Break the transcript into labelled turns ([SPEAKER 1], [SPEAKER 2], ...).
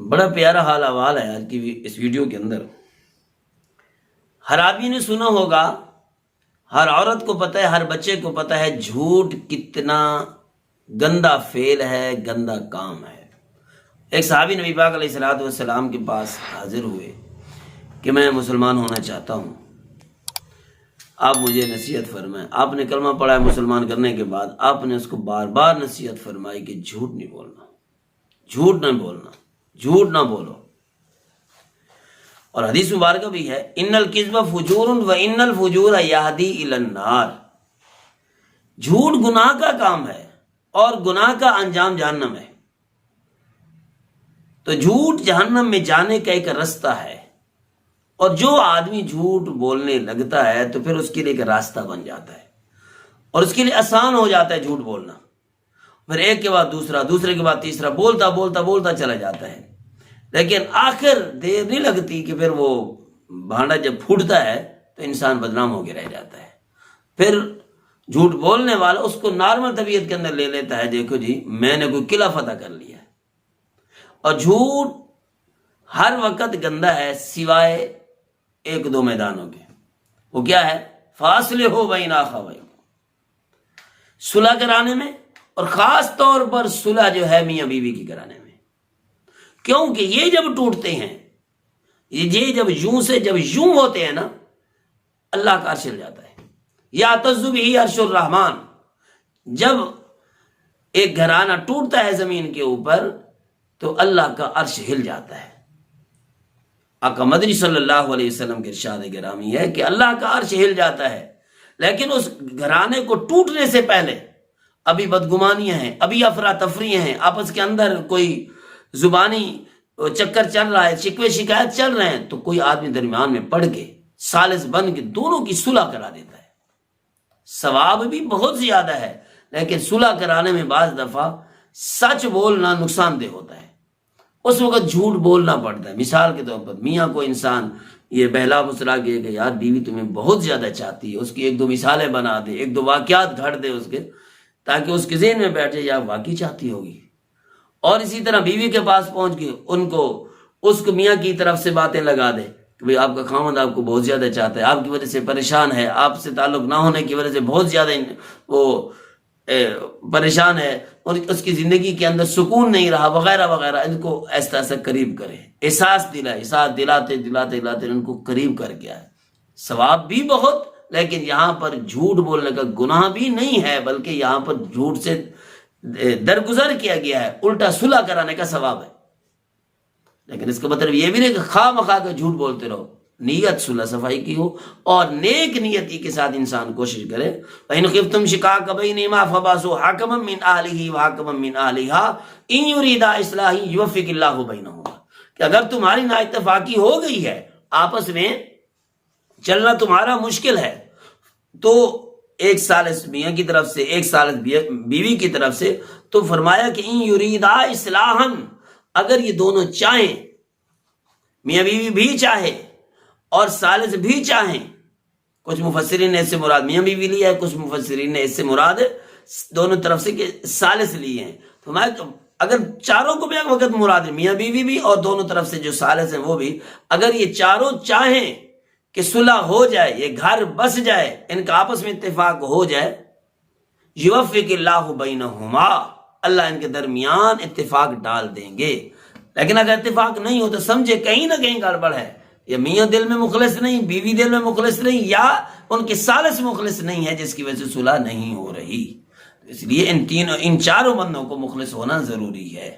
[SPEAKER 1] بڑا پیارا حال احوال ہے آج کی اس ویڈیو کے اندر۔ ہر آدمی نے سنا ہوگا، ہر عورت کو پتہ ہے، ہر بچے کو پتہ ہے جھوٹ کتنا گندا فعل ہے، گندا کام ہے۔ ایک صحابی نبی پاک علیہ الصلوۃ والسلام کے پاس حاضر ہوئے کہ میں مسلمان ہونا چاہتا ہوں، آپ مجھے نصیحت فرمائیں۔ آپ نے کلمہ پڑھا ہے، مسلمان کرنے کے بعد آپ نے اس کو بار بار نصیحت فرمائی کہ جھوٹ نہیں بولنا، جھوٹ نہ بولنا، جھوٹ نہ بولو۔ اور حدیث مبارکہ بھی ہے، ان الکذب فجور و ان الفجور یہدی الی النار۔ جھوٹ گناہ کا کام ہے اور گناہ کا انجام جہنم ہے۔ تو جھوٹ جہنم میں جانے کا ایک رستہ ہے، اور جو آدمی جھوٹ بولنے لگتا ہے تو پھر اس کے لیے ایک راستہ بن جاتا ہے اور اس کے لیے آسان ہو جاتا ہے جھوٹ بولنا۔ پھر ایک کے بعد دوسرا، دوسرے کے بعد تیسرا، بولتا بولتا بولتا چلا جاتا ہے، لیکن آخر دیر نہیں لگتی کہ پھر وہ بھانڈا جب پھوٹتا ہے تو انسان بدنام ہو کے رہ جاتا ہے۔ پھر جھوٹ بولنے والا اس کو نارمل طبیعت کے اندر لے لیتا ہے، دیکھو جی میں نے کوئی قلعہ فتح کر لیا ہے۔ اور جھوٹ ہر وقت گندا ہے سوائے ایک دو میدانوں کے۔ وہ کیا ہے؟ فاصلے ہو بین اخوین، صلح کرانے میں، اور خاص طور پر صلح جو ہے میاں بیوی کی کرانے میں، کیونکہ یہ جب ٹوٹتے ہیں، یہ جب یوں سے جب یوں ہوتے ہیں نا، اللہ کا عرش ہل جاتا ہے۔ یعتز بہ عرش الرحمن۔ جب ایک گھرانہ ٹوٹتا ہے زمین کے اوپر تو اللہ کا عرش ہل جاتا ہے۔ آقا مدنی صلی اللہ علیہ وسلم کے ارشاد گرامی ہے کہ اللہ کا عرش ہل جاتا ہے، لیکن اس گھرانے کو ٹوٹنے سے پہلے ابھی بدگمانیاں ہیں، ابھی افراتفریاں ہیں، آپس کے اندر کوئی زبانی چکر چل رہا ہے، شکوے شکایت چل رہے ہیں، تو کوئی آدمی درمیان میں پڑھ کے ثالث بن کے دونوں کی صلح کرا دیتا ہے۔ ثواب بھی بہت زیادہ ہے، لیکن صلح کرانے میں بعض دفعہ سچ بولنا نقصان دہ ہوتا ہے، اس وقت جھوٹ بولنا پڑتا ہے۔ مثال کے طور پر میاں کو انسان یہ بہلا پسلا کے کہ یار بیوی تمہیں بہت زیادہ چاہتی ہے، اس کی ایک دو مثالیں بنا دے، ایک دو واقعات گھڑ دے اس کے، تاکہ اس کے ذہن میں بیٹھ جائے یار واقعی چاہتی ہوگی۔ اور اسی طرح بیوی کے پاس پہنچ کے اس کو میاں کی طرف سے باتیں لگا دے کہ بھئی آپ کا خاوند آپ کو بہت زیادہ چاہتا ہے، آپ کی وجہ سے پریشان ہے، آپ سے تعلق نہ ہونے کی وجہ سے بہت زیادہ وہ پریشان ہے، اور اس کی زندگی کے اندر سکون نہیں رہا، وغیرہ وغیرہ۔ ان کو ایسا ایسا قریب کرے، احساس دلاتے دلاتے ان کو قریب کر کے آئے۔ ثواب بھی بہت، لیکن یہاں پر جھوٹ بولنے کا گناہ بھی نہیں ہے، بلکہ یہاں پر جھوٹ سے درگزر کیا گیا ہے، الٹا صلح کرانے کا ثواب ہے۔ لیکن اس کا مطلب یہ بھی نہیں کہ خواہ مخواہ کا جھوٹ بولتے رہو، نیت صلح صفائی کی ہو اور نیک نیتی کے ساتھ انسان کوشش کرے۔ وَإِنْ خِفْتُمْ شِقَاقَ بَيْنِهِمَا فَبَعْثُوا حَكَمًا مِّنْ أَهْلِهِ وَحَكَمًا مِّنْ أَهْلِهَا إِنْ يُرِيدَا إِصْلَاحًا يُوَفِّقِ اللَّهُ بَيْنَهُمَا۔ کہ اگر تمہاری نااتفاقی ہو گئی ہے، آپس میں چلنا تمہارا مشکل ہے، تو ایک ثالث میاں کی طرف سے، ایک ثالث بیوی کی طرف سے، تو فرمایا کہ إِنْ يُرِيدَا إِصْلَاحًا، اگر یہ دونوں چاہیں، میاں بیوی بھی چاہے اور ثالث بھی چاہیں۔ کچھ مفسرین نے اس سے مراد میاں بیوی لیا ہے، کچھ مفسرین نے اس سے مراد دونوں طرف سے کہ ثالث لیے ہیں۔ تو اگر چاروں کو بھی ایک وقت مراد ہے، میاں بیوی بھی اور دونوں طرف سے جو ثالث ہیں وہ بھی، اگر یہ چاروں چاہیں کہ صلح ہو جائے، یہ گھر بس جائے، ان کا آپس میں اتفاق ہو جائے، یوفق اللہ بینہما، اللہ ان کے درمیان اتفاق ڈال دیں گے۔ لیکن اگر اتفاق نہیں ہو تو سمجھے کہیں نہ کہیں گڑبڑ ہے، یا میاں دل میں مخلص نہیں، بیوی دل میں مخلص نہیں، یا ان کے ثالث مخلص نہیں ہے، جس کی وجہ سے صلح نہیں ہو رہی۔ اس لیے ان چاروں بندوں کو مخلص ہونا ضروری ہے۔